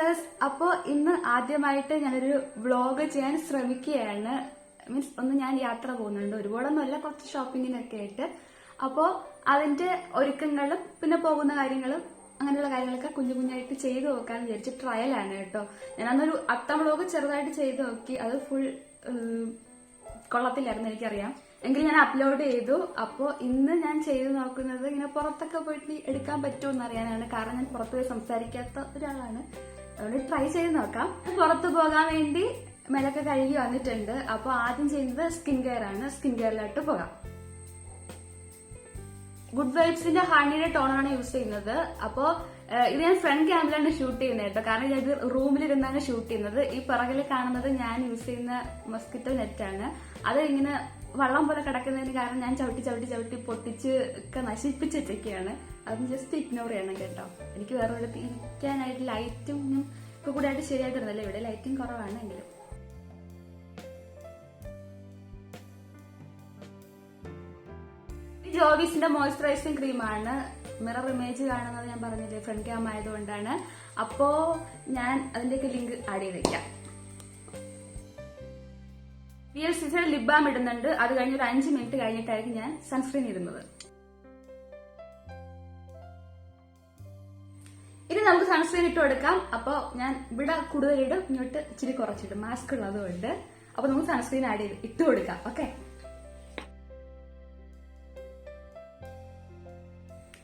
Guys, അപ്പോൾ ഇന്ന് ആദ്യമായിട്ട് ഞാനൊരു വ്ളോഗ് ചെയ്യാൻ ശ്രമിക്കുകയാണ്. മീൻസ് ഒന്ന് ഞാൻ യാത്ര പോകുന്നുണ്ട്, ഒരുപാടൊന്നുമല്ല, കുറച്ച് ഷോപ്പിങ്ങിനൊക്കെ ആയിട്ട്. അപ്പോൾ അതിന്റെ ഒരുക്കങ്ങളും പിന്നെ പോകുന്ന കാര്യങ്ങളും അങ്ങനെയുള്ള കാര്യങ്ങളൊക്കെ കുഞ്ഞു കുഞ്ഞായിട്ട് ചെയ്തു നോക്കാന്ന് വിചാരിച്ച് ട്രയലാണ് കേട്ടോ. ഞാനന്നൊരു വ്ളോഗ് ചെറുതായിട്ട് ചെയ്ത് നോക്കി, അത് ഫുൾ കൊള്ളത്തില്ലായിരുന്നു എനിക്കറിയാം, എങ്കിലും ഞാൻ അപ്ലോഡ് ചെയ്തു. അപ്പോൾ ഇന്ന് ഞാൻ ചെയ്തു നോക്കുന്നത് ഇങ്ങനെ പുറത്തൊക്കെ പോയിട്ട് എടുക്കാൻ പറ്റുമോ അറിയാനാണ്. കാരണം ഞാൻ പുറത്ത് പോയി സംസാരിക്കാത്ത ഒരാളാണ്, അതുകൊണ്ട് ട്രൈ ചെയ്ത് നോക്കാം. പുറത്ത് പോകാൻ വേണ്ടി മേലൊക്കെ കഴുകി വന്നിട്ടുണ്ട്. അപ്പോൾ ആദ്യം ചെയ്യുന്നത് സ്കിൻ കെയർ ആണ്. സ്കിൻ കെയറിലോട്ട് പോകാം. ഗുഡ് വൈബ്സിന്റെ ഹണിയുടെ ടോണാണ് യൂസ് ചെയ്യുന്നത്. അപ്പോൾ ഇത് ഞാൻ ഫ്രണ്ട് ക്യാമിലാണ് ഷൂട്ട് ചെയ്യുന്നത് കേട്ടോ, കാരണം ഞാൻ ഇത് റൂമിലിരുന്നാണ് ഷൂട്ട് ചെയ്യുന്നത്. ഈ പിറകിൽ കാണുന്നത് ഞാൻ യൂസ് ചെയ്യുന്ന മസ്കിറ്റോ നെറ്റാണ്. അത് ഇങ്ങനെ വള്ളം പോലെ കിടക്കുന്നതിന് കാരണം ഞാൻ ചവിട്ടി ചവിട്ടി ചവിട്ടി പൊട്ടിച്ച് ഒക്കെ നശിപ്പിച്ച് വെച്ചൊക്കെയാണ്. അത് ജസ്റ്റ് ഇഗ്നോർ ചെയ്യണം കേട്ടോ. എനിക്ക് വേറെ ഇടത്ത് ഇരിക്കാനായിട്ട് ലൈറ്റും ഒക്കെ കൂടെ ആയിട്ട് ശരിയായിട്ടിരുന്നല്ലോ, ഇവിടെ ലൈറ്റിംഗ് കുറവാണ്. എങ്കിലും ജോവീസിന്റെ മോയിസ്ചറൈസിംഗ് ക്രീമാണ്. മിറർ ഇമേജ് കാണുന്നത് ഞാൻ പറഞ്ഞില്ലേ, ഫ്രണ്ട് ക്യാം ആയതുകൊണ്ടാണ്. അപ്പോ ഞാൻ അതിന്റെയൊക്കെ ലിങ്ക് ആഡ് ചെയ്ത് വെക്കാം. VLCC ലിപ് ബാം ഇടുന്നുണ്ട്. അത് കഴിഞ്ഞ് ഒരു 5 മിനിറ്റ് കഴിഞ്ഞിട്ടായിരിക്കും ഞാൻ സൺസ്ക്രീൻ ഇടുന്നത്. ഇനി നമുക്ക് സൺസ്ക്രീൻ ഇട്ട് കൊടുക്കാം. അപ്പോൾ ഞാൻ ഇവിടെ കൂടുതലിടും, ഇങ്ങോട്ട് ഇച്ചിരി കുറച്ചിടും, മാസ്ക് ഉള്ളതുകൊണ്ട്. അപ്പൊ നമുക്ക് സൺസ്ക്രീൻ ആഡ് ചെയ്ത് ഇട്ട് കൊടുക്കാം. ഓക്കെ,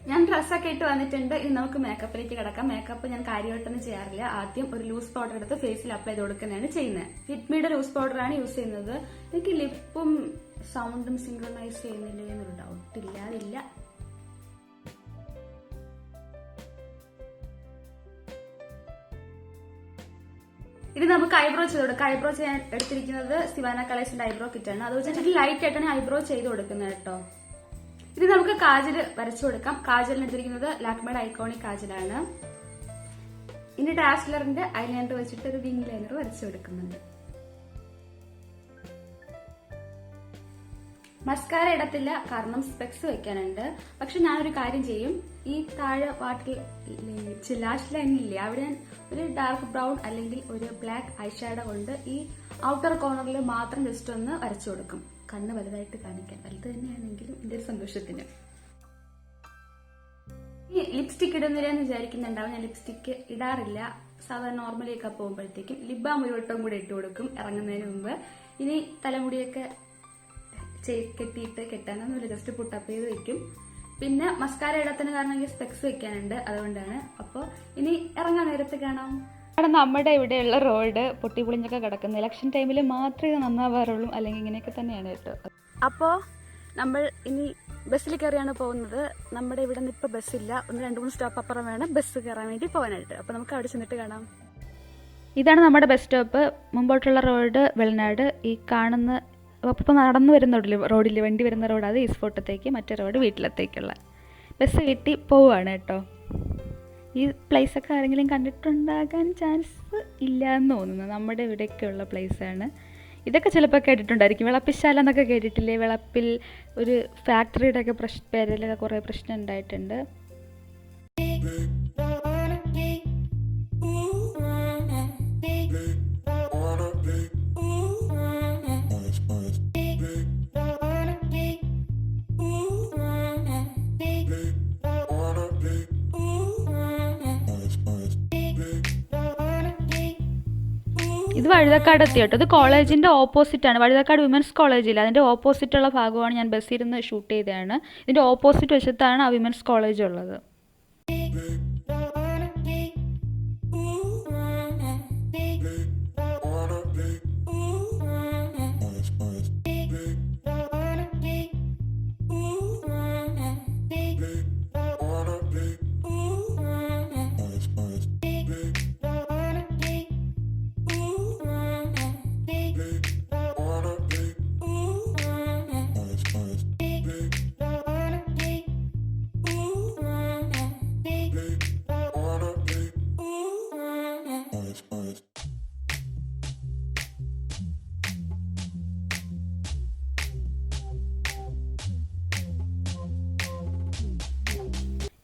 ഞാൻ ഡ്രസ്സൊക്കെ ഇട്ട് വന്നിട്ടുണ്ട്. ഇനി നമുക്ക് മേക്കപ്പിലേക്ക് കിടക്കാം. മേക്കപ്പ് ഞാൻ കാര്യമായിട്ടൊന്നും ചെയ്യാറില്ല. ആദ്യം ഒരു ലൂസ് പൗഡർ എടുത്ത് ഫേസിൽ അപ്ലൈ ചെയ്ത് കൊടുക്കുന്നതാണ് ചെയ്യുന്നത്. ഫിറ്റ്മിയുടെ ലൂസ് പൗഡറാണ് യൂസ് ചെയ്യുന്നത്. എനിക്ക് ലിപ്പും സൗണ്ടും സിങ്ക്രണൈസ് ചെയ്യുന്നില്ലേ എന്നൊരു ഡൗട്ട് ഇല്ലാതില്ല. ഇത് നമുക്ക് ഐബ്രോ ചെയ്ത് കൊടുക്കാം. ഐബ്രോ ചെയ്യാൻ എടുത്തിരിക്കുന്നത് സിവാന കളേഴ്സിന്റെ ഐബ്രോ കിറ്റാണ്. അത് വെച്ചിട്ട് ലൈറ്റ് ആയിട്ടാണ് ഐബ്രോ ചെയ്ത് കൊടുക്കുന്നത് കേട്ടോ. ഇത് നമുക്ക് കാജൽ വരച്ചു കൊടുക്കാം. കാജലിന് എടുത്തിരിക്കുന്നത് ലാക്മയുടെ ഐക്കോണിക് കാജലാണ്. ഇനി ഡാസ്ലറിന്റെ ഐലൈനർ വെച്ചിട്ട് ഒരു വിങ് ലൈനർ വരച്ചു കൊടുക്കുന്നുണ്ട്. മസ്കാര ഇടത്തില്ല, കാരണം സ്പെക്സ് വെക്കാനുണ്ട്. പക്ഷെ ഞാനൊരു കാര്യം ചെയ്യും, ഈ താഴെ വാട്ടിൽ ലാഷ് ലൈനില്ലേ, അവിടെ ഞാൻ ഒരു ഡാർക്ക് ബ്രൗൺ അല്ലെങ്കിൽ ഒരു ബ്ലാക്ക് ഐഷാഡോ കൊണ്ട് ഈ ഔട്ടർ കോർണറിൽ മാത്രം ജസ്റ്റ് ഒന്ന് വരച്ചു കൊടുക്കും. കണ്ണ് വലുതായിട്ട് കാണിക്കാൻ, വലുത് തന്നെയാണെങ്കിലും എന്റെ ഒരു സന്തോഷത്തിന്. ഈ ലിപ്സ്റ്റിക് ഇടുന്നില്ലെന്ന് വിചാരിക്കുന്നുണ്ടാവും. ഞാൻ ലിപ്സ്റ്റിക് ഇടാറില്ല. സാധാരണ നോർമലിയൊക്കെ പോകുമ്പോഴത്തേക്കും ലിപ് ബാം ഒരു വട്ടം കൂടെ ഇട്ട് കൊടുക്കും ഇറങ്ങുന്നതിന് മുമ്പ്. ഇനി തലമുടിയൊക്കെ കെട്ടിയിട്ട് കെട്ടാനൊന്നുമില്ല, ജസ്റ്റ് പുട്ടപ്പ് ചെയ്ത് വെക്കും. പിന്നെ മസ്കാര ഇടത്തിന് കാരണം എനിക്ക് സ്പെക്സ് വെക്കാനുണ്ട്, അതുകൊണ്ടാണ്. അപ്പോൾ ഇനി ഇറങ്ങാൻ നേരത്തെ കാണാം. നമ്മുടെ ഇവിടെയുള്ള റോഡ് പൊട്ടിപ്പൊളിഞ്ഞൊക്കെ കിടക്കുന്നത്. ഇലക്ഷൻ ടൈമിൽ മാത്രമേ ഇത് നന്നാവാറുള്ളൂ, അല്ലെങ്കിൽ ഇങ്ങനെയൊക്കെ തന്നെയാണ് കേട്ടോ. അപ്പോൾ നമ്മൾ ഇനി ബസ്സിൽ കയറിയാണ് പോകുന്നത്. നമ്മുടെ ഇവിടെ നിന്ന് ഇപ്പോൾ ബസ്സില്ല, 1-2-3 സ്റ്റോപ്പ് അപ്പുറം വേണം ബസ് കയറാൻ വേണ്ടി പോകാനായിട്ട്. അപ്പോൾ നമുക്ക് അവിടെ ചെന്നിട്ട് കാണാം. ഇതാണ് നമ്മുടെ ബസ് സ്റ്റോപ്പ്. മുമ്പോട്ടുള്ള റോഡ് വെള്ളനാട്. ഈ കാണുന്ന ഇപ്പോൾ നടന്നു വരുന്ന റോഡിൽ വണ്ടി വരുന്ന റോഡ് അത് ഈസ്റ്റ് ഫോർട്ടത്തേക്ക്, മറ്റേ റോഡ് വീട്ടിലത്തേക്കുള്ള. ബസ് കിട്ടി പോവുകയാണ് കേട്ടോ. ഈ പ്ലേസൊക്കെ ആരെങ്കിലും കണ്ടിട്ടുണ്ടാകാൻ ചാൻസ് ഇല്ല എന്ന് തോന്നുന്നു. നമ്മുടെ ഇവിടെയൊക്കെയുള്ള പ്ലേസാണ്. ഇതൊക്കെ ചിലപ്പോൾ കേട്ടിട്ടുണ്ടായിരിക്കും. വിളപ്പിശാല എന്നൊക്കെ കേട്ടിട്ടില്ലേ? വിളപ്പിൽ ഒരു ഫാക്ടറിയുടെ ഒക്കെ പേരിലൊക്കെ കുറേ പ്രശ്നം ഉണ്ടായിട്ടുണ്ട്. ഇത് വഴുതക്കാട് എത്തി കേട്ടോ. ഇത് കോളേജിന്റെ ഓപ്പോസിറ്റ് ആണ്. വഴുതക്കാട് വിമൻസ് കോളേജില്ല, അതിന്റെ ഓപ്പോസിറ്റുള്ള ഭാഗമാണ്. ഞാൻ ബസ്സിരുന്ന് ഷൂട്ട് ചെയ്തതാണ്. ഇതിന്റെ ഓപ്പോസിറ്റ് വശത്താണ് ആ വിമൻസ് കോളേജ് ഉള്ളത്.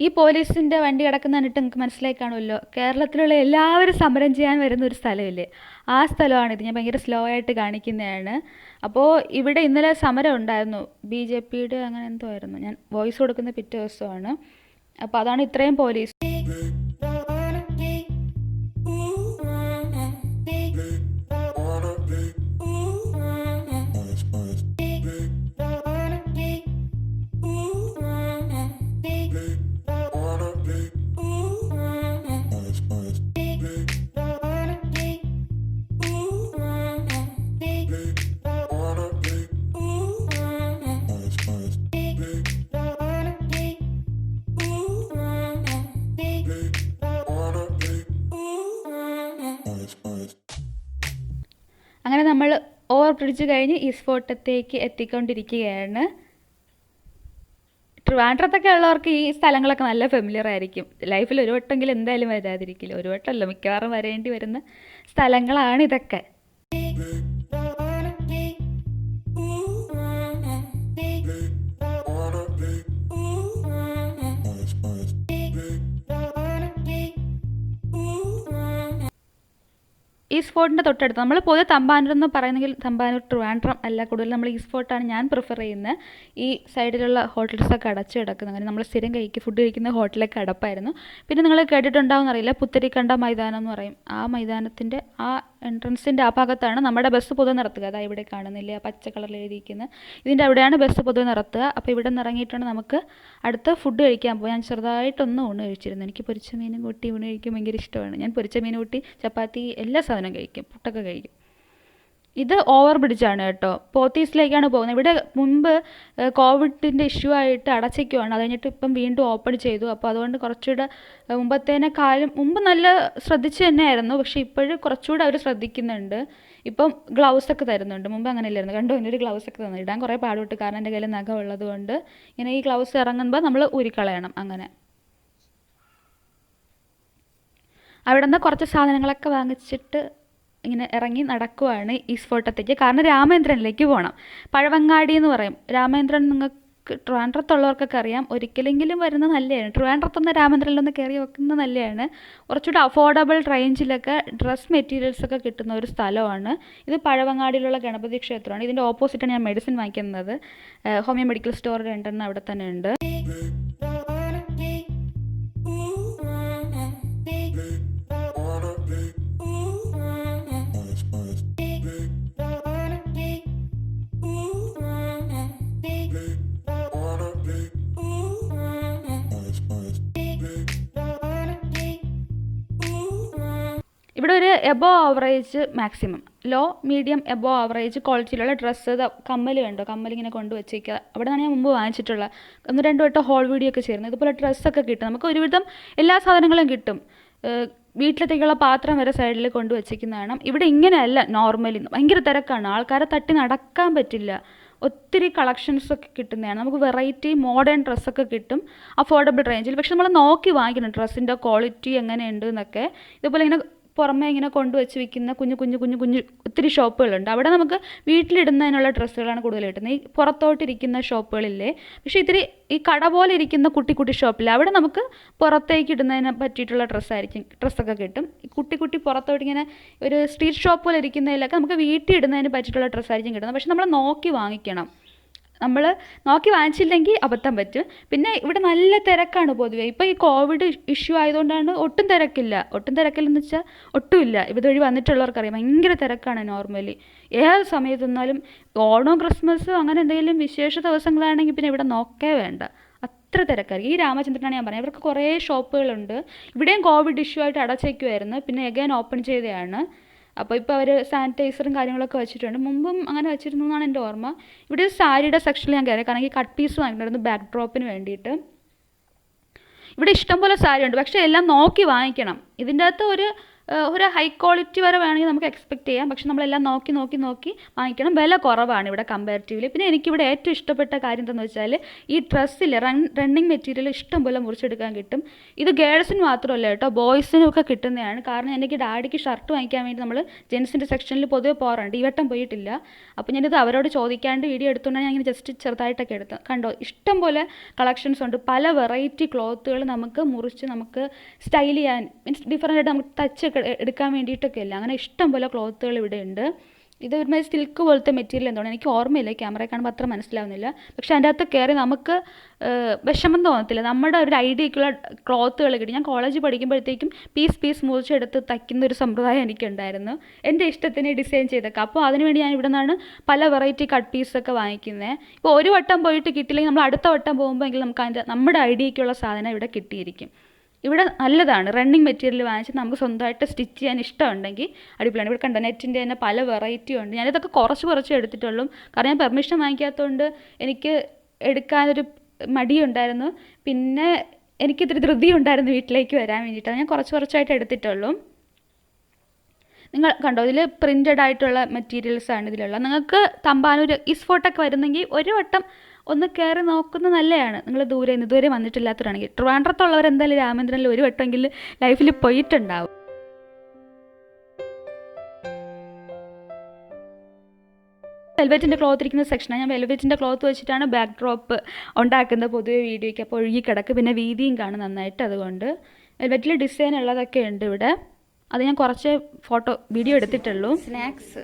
ഈ പോലീസിൻ്റെ വണ്ടി കിടക്കുന്ന കണ്ടിട്ട് നിങ്ങൾക്ക് മനസ്സിലായി കാണുമല്ലോ, കേരളത്തിലുള്ള എല്ലാവരും സമരം ചെയ്യാൻ വരുന്ന ഒരു സ്ഥലമില്ലേ, ആ സ്ഥലമാണിത്. ഞാൻ ഭയങ്കര സ്ലോ ആയിട്ട് കാണിക്കുന്നതാണ്. അപ്പോൾ ഇവിടെ ഇന്നലെ സമരം ഉണ്ടായിരുന്നു, BJPയുടെ അങ്ങനെ എന്തോ ആയിരുന്നു. ഞാൻ വോയിസ് കൊടുക്കുന്ന പിറ്റേ ദിവസമാണ്. അപ്പോൾ അതാണ് ഇത്രയും പോലീസ്. അങ്ങനെ നമ്മൾ ഓവർ ബ്രിഡ്ജ് കഴിഞ്ഞ് ഈസ്റ്റ് ഫോർട്ടത്തേക്ക് എത്തിക്കൊണ്ടിരിക്കുകയാണ്. ട്രിവാൻഡ്രത്തൊക്കെ ഉള്ളവർക്ക് ഈ സ്ഥലങ്ങളൊക്കെ നല്ല ഫെമിലിയർ ആയിരിക്കും. ലൈഫിൽ ഒരു വട്ടമെങ്കിലും എന്തായാലും വരാതിരിക്കില്ല. ഒരു വട്ടമല്ല, മിക്കവാറും വരേണ്ടി വരുന്ന സ്ഥലങ്ങളാണ് ഇതൊക്കെ. ഈസ്റ്റ് ഫോർട്ടിൻ്റെ തൊട്ടടുത്ത് നമ്മൾ പൊതുവെ തമ്പാനൂർ എന്ന് പറയുന്നെങ്കിൽ തമ്പാനൂർ ട്രിവാൻഡ്രം അല്ല, കൂടുതൽ നമ്മൾ ഈസ്റ്റ് ഫോർട്ടാണ് ഞാൻ പ്രിഫർ ചെയ്യുന്നത്. ഈ സൈഡിലുള്ള ഹോട്ടൽസൊക്കെ അടച്ചു കിടക്കുന്നത്, അങ്ങനെ നമ്മൾ സ്ഥിരം ഫുഡ് കഴിക്കുന്ന ഹോട്ടലൊക്കെ അടപ്പായിരുന്നു. പിന്നെ നിങ്ങൾ കേട്ടിട്ടുണ്ടാവും എന്നറിയില്ല, പുത്തരിക്കണ്ട മൈതാനം എന്ന് പറയും. ആ മൈതാനത്തിൻ്റെ ആ എൻട്രൻസിൻ്റെ ആ ഭാഗത്താണ് നമ്മുടെ ബസ് പൊതുവെ നിർത്തുക. അതാ ഇവിടെ കാണുന്നില്ലേ, ആ പച്ച കളറിൽ എഴുതിയിരിക്കുന്നത്, ഇതിൻ്റെ അവിടെയാണ് ബസ് പൊതുവെ നിർത്തുക. അപ്പോൾ ഇവിടെ നിന്ന് ഇറങ്ങിയിട്ടാണ് നമുക്ക് അടുത്ത ഫുഡ് കഴിക്കാൻ പോകും. ഞാൻ ചെറുതായിട്ടൊന്ന് ഊണ് കഴിച്ചിരുന്നു. എനിക്ക് പൊരിച്ച മീനും കൂട്ടി ഊണ് കഴിക്കാൻ ഭയങ്കര ഇഷ്ടമാണ്. ഞാൻ പൊരിച്ച മീൻ കൂട്ടി ചപ്പാത്തി എല്ലാ സാധനവും കഴിക്കും, പുട്ടൊക്കെ കഴിക്കും. ഇത് ഓവർ ബ്രിഡ്ജാണ് കേട്ടോ, പോത്തീസിലേക്കാണ് പോകുന്നത്. ഇവിടെ മുൻപ് കോവിഡിൻ്റെ ഇഷ്യൂ ആയിട്ട് അടച്ചിരിക്കുവാണ്, അത് കഴിഞ്ഞിട്ട് ഇപ്പം വീണ്ടും ഓപ്പൺ ചെയ്തു. അപ്പോൾ അതുകൊണ്ട് കുറച്ചുകൂടെ മുമ്പ് നല്ല ശ്രദ്ധിച്ച് തന്നെയായിരുന്നു, പക്ഷേ ഇപ്പോഴും കുറച്ചുകൂടെ അവർ ശ്രദ്ധിക്കുന്നുണ്ട്. ഇപ്പം ഗ്ലൗസൊക്കെ തരുന്നുണ്ട്, മുമ്പ് അങ്ങനെ ഇല്ലായിരുന്നു. കണ്ടോ, ഇന്നൊരു ഗ്ലൗസൊക്കെ തന്നു. ഇടാൻ കുറേ പാടുപെട്ട്, കാരണം എൻ്റെ കയ്യിൽ നഖം ഉള്ളത് കൊണ്ട്. ഇങ്ങനെ ഈ ഗ്ലൗസ് ഇറങ്ങുമ്പോൾ നമ്മൾ ഊരിക്കളയണം. അങ്ങനെ അവിടെ നിന്ന് കുറച്ച് സാധനങ്ങളൊക്കെ വാങ്ങിച്ചിട്ട് ഇങ്ങനെ ഇറങ്ങി നടക്കുവാണ് ഈസ്റ്റ് ഫോർട്ടത്തേക്ക്. കാരണം രാമേന്ദ്രനിലേക്ക് പോകണം. പഴവങ്ങാടി എന്ന് പറയും. രാമേന്ദ്രൻ നിങ്ങൾക്ക് ട്രിവാൻഡ്രത്തുള്ളവർക്കൊക്കെ അറിയാം, ഒരിക്കലെങ്കിലും വരുന്നത് നല്ലതാണ്. ട്രിവാൻഡ്രത്തുനിന്ന് രാമേന്ദ്രനിലൊന്ന് കയറി വെക്കുന്നത് നല്ലതാണ്. കുറച്ചുകൂടി അഫോർഡബിൾ റേഞ്ചിലൊക്കെ ഡ്രസ് മെറ്റീരിയൽസൊക്കെ കിട്ടുന്ന ഒരു സ്ഥലമാണ് ഇത്. പഴവങ്ങാടിയിലുള്ള ഗണപതി ക്ഷേത്രമാണ്. ഇതിൻ്റെ ഓപ്പോസിറ്റാണ് ഞാൻ മെഡിസിൻ വാങ്ങിക്കുന്നത്. ഹോമിയോ മെഡിക്കൽ സ്റ്റോർ 2 അവിടെ തന്നെ ഉണ്ട്. ഇവിടെ ഒരു above average maximum, low medium above average ക്വാളിറ്റിയിലുള്ള ഡ്രസ്സ്. കമ്മൽ കണ്ടോ, കമ്മൽ ഇങ്ങനെ കൊണ്ടുവച്ചേക്കുക. അവിടെ നിന്നാണ് ഞാൻ മുമ്പ് വാങ്ങിച്ചിട്ടുള്ളത്. 1-2 വട്ടം ഹോൾ വീഡിയോ ഒക്കെ ചേരുന്നത്. ഇതുപോലെ ഡ്രസ്സൊക്കെ കിട്ടും, നമുക്ക് ഒരുവിധം എല്ലാ സാധനങ്ങളും കിട്ടും. വീട്ടിലത്തേക്കുള്ള പാത്രം വരെ സൈഡിൽ കൊണ്ടുവച്ചിരിക്കുന്നതാണ്. ഇവിടെ ഇങ്ങനെയല്ല, നോർമലി ഭയങ്കര തിരക്കാണ്, ആൾക്കാരെ തട്ടി നടക്കാൻ പറ്റില്ല. ഒത്തിരി കളക്ഷൻസൊക്കെ കിട്ടുന്നതാണ്. നമുക്ക് വെറൈറ്റി മോഡേൺ ഡ്രസ്സൊക്കെ കിട്ടും അഫോർഡബിൾ റേഞ്ചിൽ. പക്ഷെ നമ്മൾ നോക്കി വാങ്ങിക്കണം ഡ്രസ്സിൻ്റെ ക്വാളിറ്റി എങ്ങനെയുണ്ട് എന്നൊക്കെ. ഇതുപോലെ ഇങ്ങനെ പുറമേ ഇങ്ങനെ കൊണ്ടുവച്ച് വിൽക്കുന്ന കുഞ്ഞു ഒത്തിരി ഷോപ്പുകളുണ്ട്. അവിടെ നമുക്ക് വീട്ടിലിടുന്നതിനുള്ള ഡ്രസ്സുകളാണ് കൂടുതൽ കിട്ടുന്നത്. ഈ പുറത്തോട്ടിരിക്കുന്ന ഷോപ്പുകളില്ലേ, പക്ഷേ ഇത്തിരി ഈ കട പോലെ ഇരിക്കുന്ന കുട്ടി ഷോപ്പിൽ അവിടെ നമുക്ക് പുറത്തേക്ക് ഇടുന്നതിനെ പറ്റിയിട്ടുള്ള ഡ്രസ്സൊക്കെ കിട്ടും. കുട്ടി പുറത്തോട്ട് ഇങ്ങനെ ഒരു സ്ട്രീറ്റ് ഷോപ്പ് പോലെ ഇരിക്കുന്നതിലൊക്കെ നമുക്ക് വീട്ടിൽ ഇടുന്നതിന് പറ്റിയിട്ടുള്ള ഡ്രസ്സായിരിക്കും കിട്ടുന്നത്. പക്ഷെ നമ്മൾ നോക്കി വാങ്ങിക്കണം. നമ്മൾ നോക്കി വാങ്ങിച്ചില്ലെങ്കിൽ അബദ്ധം പറ്റും. പിന്നെ ഇവിടെ നല്ല തിരക്കാണ് പൊതുവേ. ഇപ്പോൾ ഈ കോവിഡ് ഇഷ്യൂ ആയതുകൊണ്ടാണ് ഒട്ടും തിരക്കില്ലെന്ന് വെച്ചാൽ ഒട്ടുമില്ല. ഇതുവഴി വന്നിട്ടുള്ളവർക്കറിയാം ഭയങ്കര തിരക്കാണ് നോർമലി. ഏത് സമയത്ത് വന്നാലും ഓണോ ക്രിസ്മസോ അങ്ങനെ എന്തെങ്കിലും വിശേഷ ദിവസങ്ങളാണെങ്കിൽ പിന്നെ ഇവിടെ നോക്കേ വേണ്ട, അത്ര തിരക്കായിരിക്കും. ഈ രാമചന്ദ്രനാണ് ഞാൻ പറഞ്ഞത്, ഇവർക്ക് കുറേ ഷോപ്പുകളുണ്ട്. ഇവിടെയും കോവിഡ് ഇഷ്യൂ ആയിട്ട് അടച്ചേക്കുമായിരുന്നു, പിന്നെ എഗൈൻ ഓപ്പൺ ചെയ്തതാണ്. അപ്പോൾ ഇപ്പോൾ അവർ സാനിറ്റൈസറും കാര്യങ്ങളൊക്കെ വെച്ചിട്ടുണ്ട്. മുമ്പും അങ്ങനെ വെച്ചിരുന്നു എന്നാണ് എൻ്റെ ഓർമ്മ. ഇവിടെ സാരിയുടെ സെക്ഷനിൽ ഞാൻ കയറി, കാരണം ഈ കട്ട് പീസ് വാങ്ങിയിട്ടുണ്ടായിരുന്നു ബാക്ക് ഡ്രോപ്പിന് വേണ്ടിയിട്ട്. ഇവിടെ ഇഷ്ടംപോലെ സാരി ഉണ്ട്, പക്ഷേ എല്ലാം നോക്കി വാങ്ങിക്കണം. ഇതിൻ്റെ അകത്ത് ഒരു ഒരു ഹൈ ക്വാളിറ്റി വരെ വേണമെങ്കിൽ നമുക്ക് എക്സ്പെക്ട് ചെയ്യാം. പക്ഷെ നമ്മളെല്ലാം നോക്കി വാങ്ങിക്കണം. വില കുറവാണ് ഇവിടെ കമ്പാരിറ്റീവ്ലി. പിന്നെ എനിക്കിവിടെ ഏറ്റവും ഇഷ്ടപ്പെട്ട കാര്യം എന്താണെന്ന് വെച്ചാൽ ഈ ഡ്രസ്സിൽ റണ്ണിങ് മെറ്റീരിയൽ ഇഷ്ടം പോലെ മുറിച്ചെടുക്കാൻ കിട്ടും. ഇത് ഗേൾസിന് മാത്രമല്ല കേട്ടോ, ബോയ്സിനും ഒക്കെ കിട്ടുന്നതാണ്. കാരണം എനിക്ക് ഡാഡിക്ക് ഷർട്ട് വാങ്ങിക്കാൻ വേണ്ടി നമ്മൾ ജെൻസിൻ്റെ സെക്ഷനിൽ പൊതുവെ പോകാറുണ്ട്. ഈ വട്ടം പോയിട്ടില്ല. അപ്പോൾ ഞാനിത് അവരോട് ചോദിക്കാണ്ട് വീഡിയോ എടുത്തുകൊണ്ടാണ് ഞാൻ ഇങ്ങനെ ജസ്റ്റ് ചെറുതായിട്ടൊക്കെ എടുത്ത്. കണ്ടോ, ഇഷ്ടം പോലെ കളക്ഷൻസ് ഉണ്ട്. പല വെറൈറ്റി ക്ലോത്തുകൾ നമുക്ക് മുറിച്ച് നമുക്ക് സ്റ്റൈൽ ചെയ്യാൻ, മീൻസ് ഡിഫറൻ്റ് ആയിട്ട് നമുക്ക് ടച്ച് എടുക്കാൻ വേണ്ടിയിട്ടൊക്കെ ഇല്ല. അങ്ങനെ ഇഷ്ടം പോലെ ക്ലോത്തുകൾ ഇവിടെ ഉണ്ട്. ഇത് ഒരുമാതിരി സിൽക്ക് പോലത്തെ മെറ്റീരിയൽ എന്താണ് എനിക്ക് ഓർമ്മയില്ല, ക്യാമറ കാണുമ്പോൾ അത്ര മനസ്സിലാവുന്നില്ല. പക്ഷേ അതിൻ്റെ അകത്ത് കയറി നമുക്ക് വിഷമം തോന്നത്തില്ല. നമ്മുടെ ഒരു ഐഡിയക്കുള്ള ക്ലോത്തുകൾ കിട്ടി. ഞാൻ കോളേജിൽ പഠിക്കുമ്പോഴത്തേക്കും പീസ് മുറിച്ചെടുത്ത് തയ്ക്കുന്ന ഒരു സമ്പ്രദായം എനിക്കുണ്ടായിരുന്നു. എൻ്റെ ഇഷ്ടത്തിന് ഡിസൈൻ ചെയ്തൊക്കെ. അപ്പോൾ അതിനുവേണ്ടി ഞാൻ ഇവിടെ നിന്നാണ് പല വെറൈറ്റി കട്ട് പീസൊക്കെ വാങ്ങിക്കുന്നത്. ഇപ്പോൾ ഒരു വട്ടം പോയിട്ട് കിട്ടില്ലെങ്കിൽ നമ്മൾ അടുത്ത വട്ടം പോകുമ്പോൾ എങ്കിലും നമുക്ക് അതിൻ്റെ നമ്മുടെ ഐഡിയക്കുള്ള സാധനം ഇവിടെ കിട്ടിയിരിക്കും. ഇവിടെ നല്ലതാണ്. റണ്ണിങ് മെറ്റീരിയൽ വാങ്ങിച്ച് നമുക്ക് സ്വന്തമായിട്ട് സ്റ്റിച്ച് ചെയ്യാൻ ഇഷ്ടമുണ്ടെങ്കിൽ അടിപൊളിയാണ്. ഇവിടെ കണ്ട നെറ്റിൻ്റെ തന്നെ പല വെറൈറ്റി ഉണ്ട്. ഞാനിതൊക്കെ കുറച്ച് എടുത്തിട്ടുള്ളൂ. കാരണം ഞാൻ പെർമിഷൻ വാങ്ങിക്കാത്തതുകൊണ്ട് എനിക്ക് എടുക്കാനൊരു മടിയുണ്ടായിരുന്നു. പിന്നെ എനിക്കിത്തിരി ധൃതി ഉണ്ടായിരുന്നു വീട്ടിലേക്ക് വരാൻ വേണ്ടിയിട്ടാണ് ഞാൻ കുറച്ചായിട്ട് എടുത്തിട്ടുള്ളൂ. നിങ്ങൾ കണ്ടോ, ഇതിൽ പ്രിൻറ്റഡ് ആയിട്ടുള്ള മെറ്റീരിയൽസാണ് ഇതിലുള്ള. നിങ്ങൾക്ക് തമ്പാനൂർ ഇസ്ഫോട്ടൊക്കെ വരുന്നെങ്കിൽ ഒരു വട്ടം ഒന്ന് കയറി നോക്കുന്നത് നല്ലതാണ്. നിങ്ങൾ ഇതുവരെ വന്നിട്ടില്ലാത്തവരാണെങ്കിൽ. ട്രിവാൻഡ്രത്തുള്ളവർ എന്തായാലും രാമേന്ദ്രനിൽ ഒരു വട്ടമെങ്കിലും ലൈഫിൽ പോയിട്ടുണ്ടാവും. വെൽവെറ്റിൻ്റെ ക്ലോത്ത് ഇരിക്കുന്ന സെക്ഷനാണ്. ഞാൻ വെൽവെറ്റിൻ്റെ ക്ലോത്ത് വെച്ചിട്ടാണ് ബാക്ക് ഡ്രോപ്പ് ഉണ്ടാക്കുന്നത് പൊതുവെ വീഡിയോയ്ക്ക്. അപ്പോൾ ഒഴുകിക്കിടക്ക്, പിന്നെ വീതിയും കാണും നന്നായിട്ട്. അതുകൊണ്ട് വെൽവെറ്റിൽ ഡിസൈൻ ഉള്ളതൊക്കെ ഉണ്ട് ഇവിടെ. അത് ഞാൻ കുറച്ച് വീഡിയോ എടുത്തിട്ടുള്ളൂ. സ്നാക്സ്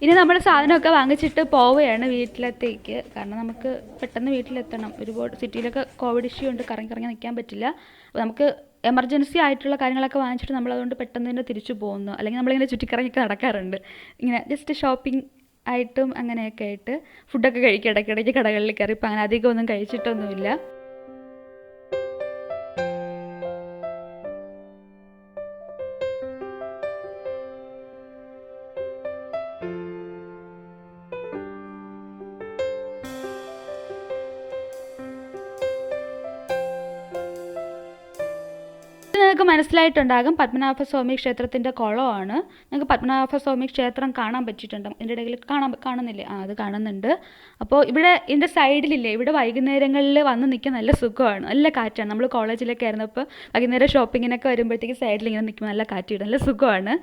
ഇനി നമ്മൾ സാധനമൊക്കെ വാങ്ങിച്ചിട്ട് പോവുകയാണ് വീട്ടിലത്തേക്ക്. കാരണം നമുക്ക് പെട്ടെന്ന് വീട്ടിലെത്തണം. ഒരുപാട് സിറ്റിയിലൊക്കെ കോവിഡ് ഇഷ്യൂ ഉണ്ട്, കറങ്ങി നിൽക്കാൻ പറ്റില്ല. അപ്പോൾ നമുക്ക് എമർജൻസി ആയിട്ടുള്ള കാര്യങ്ങളൊക്കെ വാങ്ങിച്ചിട്ട് നമ്മളതുകൊണ്ട് പെട്ടെന്ന് തന്നെ തിരിച്ചു പോകുന്നു. അല്ലെങ്കിൽ നമ്മളിങ്ങനെ ചുറ്റിക്കറങ്ങിയൊക്കെ നടക്കാറുണ്ട്. ഇങ്ങനെ ജസ്റ്റ് ഷോപ്പിംഗ് ആയിട്ടും അങ്ങനെയൊക്കെ ആയിട്ട് ഫുഡൊക്കെ കഴിക്കുക. ഇടയ്ക്കിടയ്ക്ക് കടകളിൽ കയറി. ഇപ്പം അങ്ങനെ അധികം ഒന്നും കഴിച്ചിട്ടൊന്നുമില്ല. നിങ്ങൾക്ക് മനസ്സിലായിട്ടുണ്ടാകും പത്മനാഭസ്വാമി ക്ഷേത്രത്തിൻ്റെ കുളമാണ്. നിങ്ങൾക്ക് പത്മനാഭസ്വാമി ക്ഷേത്രം കാണാൻ പറ്റിയിട്ടുണ്ട്. ഇതിൻ്റെ ഇടയിൽ കാണുന്നില്ലേ? അത് കാണുന്നുണ്ട്. അപ്പോൾ ഇവിടെ ഇതിൻ്റെ സൈഡിലില്ലേ, ഇവിടെ വൈകുന്നേരങ്ങളിൽ വന്ന് നിൽക്കാൻ നല്ല സുഖമാണ്, നല്ല കാറ്റാണ്. നമ്മൾ കോളേജിലൊക്കെ ആയിരുന്നപ്പോൾ വൈകുന്നേരം ഷോപ്പിങ്ങിനൊക്കെ വരുമ്പോഴത്തേക്ക് സൈഡിൽ ഇങ്ങനെ നിൽക്കുമ്പോൾ നല്ല കാറ്റ് കിട്ടും, നല്ല സുഖമാണ്.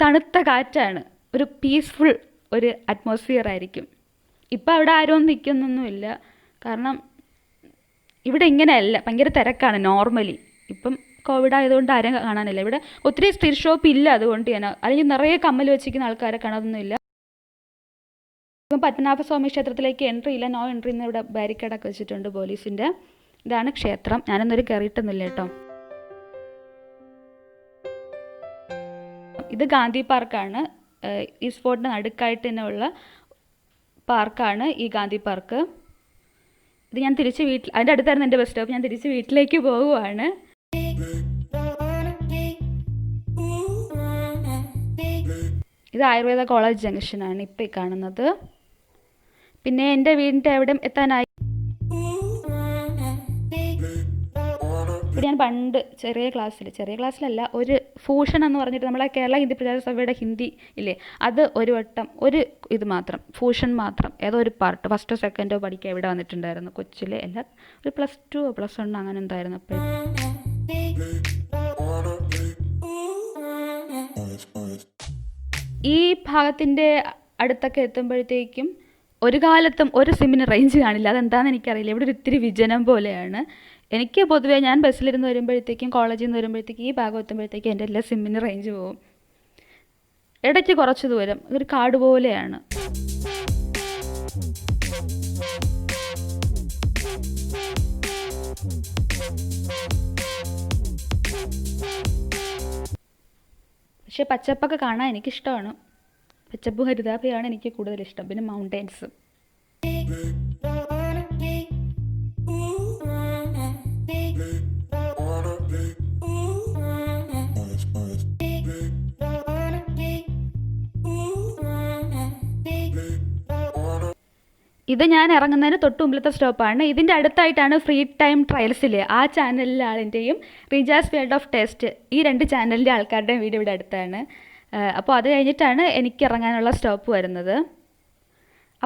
തണുത്ത കാറ്റാണ്, ഒരു പീസ്ഫുൾ ഒരു അറ്റ്മോസ്ഫിയർ ആയിരിക്കും. ഇപ്പം അവിടെ ആരും നിൽക്കുന്നൊന്നുമില്ല. കാരണം ഇവിടെ ഇങ്ങനെയല്ല, ഭയങ്കര തിരക്കാണ് നോർമലി. ഇപ്പം കോവിഡ് ആയതുകൊണ്ട് ആരും കാണാനില്ല. ഇവിടെ ഒത്തിരി സ്ട്രീറ്റ് ഷോപ്പ് ഇല്ല, അതുകൊണ്ട് തന്നെ. അല്ലെങ്കിൽ നിറയെ കമ്മൽ വെച്ചിരിക്കുന്ന ആൾക്കാരെ കാണാതൊന്നുമില്ല. ഇപ്പം പത്മനാഭസ്വാമി ക്ഷേത്രത്തിലേക്ക് എൻട്രി ഇല്ല, നോ എൻട്രി എന്ന് ഇവിടെ ബാരിക്കേഡൊക്കെ വെച്ചിട്ടുണ്ട് പോലീസിൻ്റെ. ഇതാണ് ക്ഷേത്രം. ഞാനൊന്നും കയറിയിട്ടൊന്നുമില്ല കേട്ടോ. ഇത് ഗാന്ധി പാർക്കാണ്. ഈ സ്പോട്ടിന് നടുക്കായിട്ട് തന്നെ ഉള്ള പാർക്കാണ് ഈ ഗാന്ധി പാർക്ക്. ഇത് ഞാൻ തിരിച്ച് അതിൻ്റെ അടുത്തായിരുന്നു എൻ്റെ ബസ് സ്റ്റോപ്പ്. ഞാൻ തിരിച്ച് വീട്ടിലേക്ക് പോകുവാണ്. ഇത് ആയുർവേദ കോളേജ് ജംഗ്ഷനാണ് ഇപ്പോൾ ഈ കാണുന്നത്. പിന്നെ എൻ്റെ വീടിൻ്റെ എവിടെ എത്താനായി. ഇവിടെ ഞാൻ പണ്ട് ചെറിയ ക്ലാസ്സിലല്ല, ഒരു ഫ്യൂഷൻ എന്ന് പറഞ്ഞിട്ട് നമ്മളെ കേരള ഹിന്ദി പ്രചാര സഭയുടെ ഹിന്ദി ഇല്ലേ, അത് ഒരു വട്ടം ഇത് മാത്രം ഫ്യൂഷൻ മാത്രം ഏതോ ഒരു പാർട്ട് ഫസ്റ്റോ സെക്കൻഡോ പഠിക്കാൻ ഇവിടെ വന്നിട്ടുണ്ടായിരുന്നു കൊച്ചിലെ. എല്ലാം ഒരു +2 +1 അങ്ങനെ എന്തായിരുന്നു. അപ്പോൾ ഈ ഭാഗത്തിൻ്റെ അടുത്തൊക്കെ എത്തുമ്പോഴത്തേക്കും ഒരു കാലത്തും ഒരു സിമ്മിന് റേഞ്ച് കാണില്ല. അതെന്താണെന്ന് എനിക്കറിയില്ല. ഇവിടെ ഒരു ഇത്തിരി വിജനം പോലെയാണ്. എനിക്ക് പൊതുവേ ഞാൻ ബസ്സിലിരുന്ന് വരുമ്പോഴത്തേക്കും കോളേജിൽ നിന്ന് വരുമ്പോഴത്തേക്കും ഈ ഭാഗം എത്തുമ്പോഴത്തേക്കും എൻ്റെ എല്ലാ സിമ്മിന് റേഞ്ച് പോകും. ഇടയ്ക്ക് കുറച്ച് ദൂരം ഒരു കാട് പോലെയാണ്. പക്ഷേ പച്ചപ്പൊക്കെ കാണാൻ എനിക്കിഷ്ടമാണ്. പച്ചപ്പും ഹരിതാഭയാണ് എനിക്ക് കൂടുതലിഷ്ടം. പിന്നെ മൗണ്ടെയ്ൻസും. ഇത് ഞാൻ ഇറങ്ങുന്നതിന് തൊട്ട് മുമ്പിലത്തെ സ്റ്റോപ്പാണ്. ഇതിൻ്റെ അടുത്തായിട്ടാണ് ഫ്രീ ടൈം ട്രയൽസിൽ ആ ചാനലിലെ ആളിൻ്റെയും റീജാസ് വേൾഡ് ഓഫ് ടേസ്റ്റ് ഈ 2 ചാനലിൻ്റെ ആൾക്കാരുടെയും വീട് ഇവിടെ അടുത്താണ്. അപ്പോൾ അത് കഴിഞ്ഞിട്ടാണ് എനിക്ക് ഇറങ്ങാനുള്ള സ്റ്റോപ്പ് വരുന്നത്.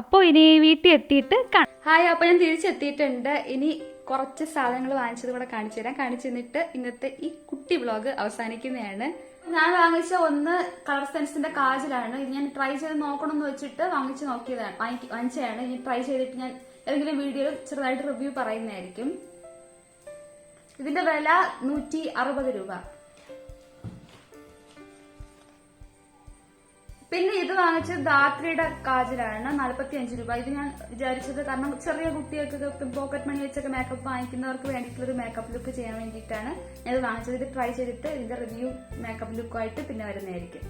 അപ്പോൾ ഇനി വീട്ടിൽ എത്തിയിട്ട് ഹായ്, അപ്പോൾ ഞാൻ തിരിച്ചെത്തിയിട്ടുണ്ട്. ഇനി കുറച്ച് സാധനങ്ങൾ വാങ്ങിച്ചത് കൂടെ കാണിച്ചു തരാം. കാണിച്ചു തന്നിട്ട് ഇന്നത്തെ ഈ കുട്ടി വ്ളോഗ് അവസാനിക്കുന്നതാണ്. ഞാൻ വാങ്ങിച്ച ഒന്ന് കളർ സെൻസിന്റെ കാജലാണ്. ഇത് ഞാൻ ട്രൈ ചെയ്ത് നോക്കണം എന്ന് വെച്ചിട്ട് വാങ്ങിച്ചതാണ്. ഇനി ട്രൈ ചെയ്തിട്ട് ഞാൻ ഏതെങ്കിലും വീഡിയോയിൽ ചെറുതായിട്ട് റിവ്യൂ പറയുന്നതായിരിക്കും. ഇതിന്റെ വില 160 രൂപ. പിന്നെ ഇത് വാങ്ങിച്ചത് ധാത്രിയുടെ കാജലാണ്, 45 രൂപ. ഇത് ഞാൻ വിചാരിച്ചത് കാരണം ചെറിയ കുട്ടികൾക്ക് പോക്കറ്റ് മണി വെച്ചൊക്കെ മേക്കപ്പ് വാങ്ങിക്കുന്നവർക്ക് വേണ്ടിയിട്ടുള്ളൊരു മേക്കപ്പ് ലുക്ക് ചെയ്യാൻ വേണ്ടിയിട്ടാണ് ഞാൻ ഇത് വാങ്ങിച്ചത്. ഇത് ട്രൈ ചെയ്തിട്ട് ഇതിന്റെ റിവ്യൂ മേക്കപ്പ് ലുക്കുമായിട്ട് പിന്നെ വരുന്നതായിരിക്കും.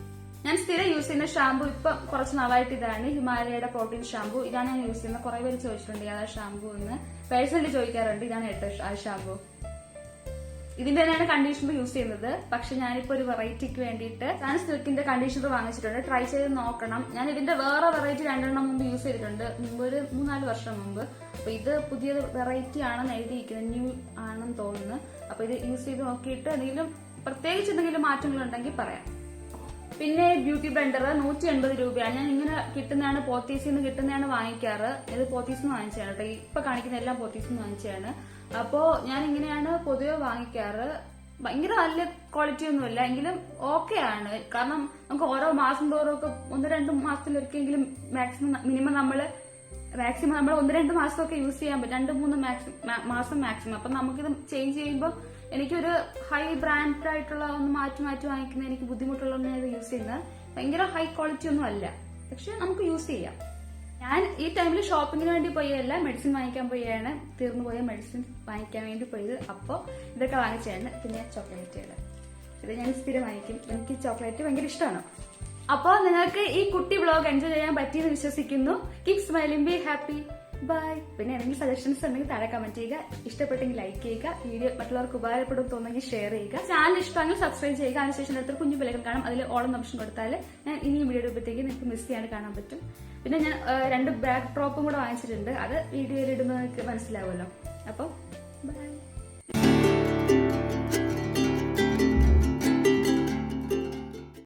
ഞാൻ സ്ഥിരം യൂസ് ചെയ്യുന്ന ഷാമ്പു ഇപ്പൊ കുറച്ച് നാളായിട്ട് ഇതാണ്, ഹിമാലയയുടെ പ്രോട്ടീൻ ഷാമ്പു. ഇതാണ് ഞാൻ യൂസ് ചെയ്യുന്നത്. കുറെ പേര് ചോദിച്ചിട്ടുണ്ട് ഏതാ ഷാമ്പു എന്ന്, പേഴ്സണലി ചോദിക്കാറുണ്ട്. ഇതാണ് ഏറ്റവും ആ ഷാമ്പു. ഇതിന്റെ തന്നെയാണ് കണ്ടീഷണർ യൂസ് ചെയ്യുന്നത്. പക്ഷെ ഞാനിപ്പോ ഒരു വെറൈറ്റിക്ക് വേണ്ടിയിട്ട് ഞാൻ സിൽക്കിന്റെ കണ്ടീഷണർ വാങ്ങിച്ചിട്ടുണ്ട്. ട്രൈ ചെയ്ത് നോക്കണം. ഞാൻ ഇതിന്റെ വേറെ വെറൈറ്റി 2 എണ്ണം മുമ്പ് യൂസ് ചെയ്തിട്ടുണ്ട്, മുമ്പ് ഒരു 3-4 വർഷം മുമ്പ്. അപ്പൊ ഇത് പുതിയ വെറൈറ്റി ആണെന്ന് എഴുതിയിരിക്കുന്നത്, ന്യൂ ആണെന്ന് തോന്നുന്നു. അപ്പൊ ഇത് യൂസ് ചെയ്ത് നോക്കിയിട്ട് എന്തെങ്കിലും പ്രത്യേകിച്ച് എന്തെങ്കിലും മാറ്റങ്ങൾ ഉണ്ടെങ്കിൽ പറയാം. പിന്നെ ബ്യൂട്ടി ബ്ലെൻഡർ 180 രൂപയാണ്. ഞാൻ ഇങ്ങനെ കിട്ടുന്നതാണ്, പോത്തീസിന്ന് കിട്ടുന്നതാണ് വാങ്ങിക്കാറ്. ഇത് പോത്തീസിന്ന് വാങ്ങിച്ചതാണ് കേട്ടോ. ഇപ്പൊ കാണിക്കുന്ന എല്ലാം പോത്തീസിന്ന് വാങ്ങിച്ചതാണ്. അപ്പോ ഞാൻ ഇങ്ങനെയാണ് പൊതുവെ വാങ്ങിക്കാറ്. ഭയങ്കര നല്ല ക്വാളിറ്റി ഒന്നുമില്ല, എങ്കിലും ഓക്കെ ആണ്. കാരണം നമുക്ക് ഓരോ മാസം തോറും ഒക്കെ 1-2 മാസത്തിലൊരിക്കെങ്കിലും മിനിമം നമ്മൾ 1-2 മാസമൊക്കെ യൂസ് ചെയ്യാൻ പറ്റും. 2-3 മാസം മാക്സിമം. അപ്പൊ നമുക്കിത് ചേഞ്ച് ചെയ്യുമ്പോൾ എനിക്കൊരു ഹൈ ബ്രാൻഡ് ആയിട്ടുള്ള ഒന്ന് മാറ്റി വാങ്ങിക്കുന്നത് എനിക്ക് ബുദ്ധിമുട്ടുള്ളതാണ് ഇത് യൂസ് ചെയ്യുന്നത്. ഭയങ്കര ഹൈ ക്വാളിറ്റി ഒന്നും അല്ല, പക്ഷെ നമുക്ക് യൂസ് ചെയ്യാം. ഞാൻ ഈ ടൈമിൽ ഷോപ്പിങ്ങിന് വേണ്ടി പോയതല്ല, മെഡിസിൻ വാങ്ങിക്കാൻ പോയാണ്. തീർന്നു പോയ മെഡിസിൻ വാങ്ങിക്കാൻ വേണ്ടി പോയത്. അപ്പോൾ ഇതൊക്കെ വാങ്ങിച്ചാണ്. പിന്നെ ചോക്ലേറ്റുകൾ, ഇത് ഞാൻ സ്ഥിരം വാങ്ങിക്കും. എനിക്ക് ചോക്ലേറ്റ് ഭയങ്കര ഇഷ്ടമാണ്. അപ്പോൾ നിങ്ങൾക്ക് ഈ കുട്ടി വ്ളോഗ് എൻജോയ് ചെയ്യാൻ പറ്റിയെന്ന് വിശ്വസിക്കുന്നു. Keep smiling, be happy, bye. പിന്നെ എന്തെങ്കിലും സജഷൻസ് ഉണ്ടെങ്കിൽ താഴെ കമന്റ് ചെയ്യുക. ഇഷ്ടപ്പെട്ടെങ്കിൽ ലൈക്ക് ചെയ്യുക. വീഡിയോ മറ്റുള്ളവർക്ക് ഉപകാരപ്പെടും തോന്നുമെങ്കിൽ ഷെയർ ചെയ്യുക. ചാനൽ ഇഷ്ടമെങ്കിൽ സബ്സ്ക്രൈബ് ചെയ്യുക. അതിനുശേഷം അടുത്തൊരു കുഞ്ഞു വിലകൾ കാണും. അതിൽ ഓളം ഓപ്ഷൻ കൊടുത്താൽ ഞാൻ ഇനിയും വീഡിയോ ഇടുമ്പോഴത്തേക്ക് നിങ്ങൾക്ക് മിസ് ചെയ്യാണ്ട് കാണാൻ പറ്റും. പിന്നെ ഞാൻ 2 ബാക്ക് ഡ്രോപ്പും കൂടെ വാങ്ങിച്ചിട്ടുണ്ട്. അത് വീഡിയോയിൽ ഇടുമ്പോൾ നിങ്ങൾക്ക് മനസ്സിലാവുമല്ലോ. അപ്പോൾ